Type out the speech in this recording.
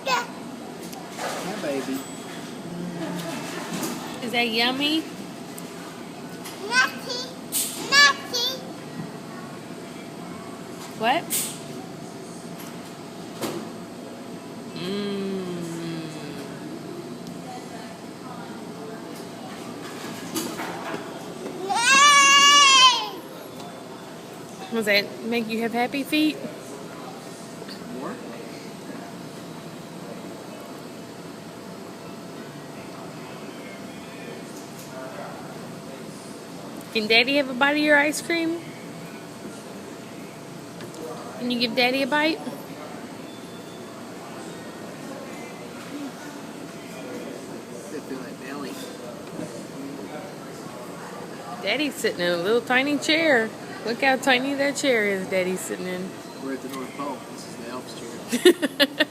Yeah, baby. Is that yummy? Naughty. What? Mmm. Does that make you have happy feet? More? Can Daddy have a bite of your ice cream? Can you give Daddy a bite? They feel like belly. Daddy's sitting in a little tiny chair. Look how tiny that chair is Daddy's sitting in. We're at the North Pole. This is the Elvis chair.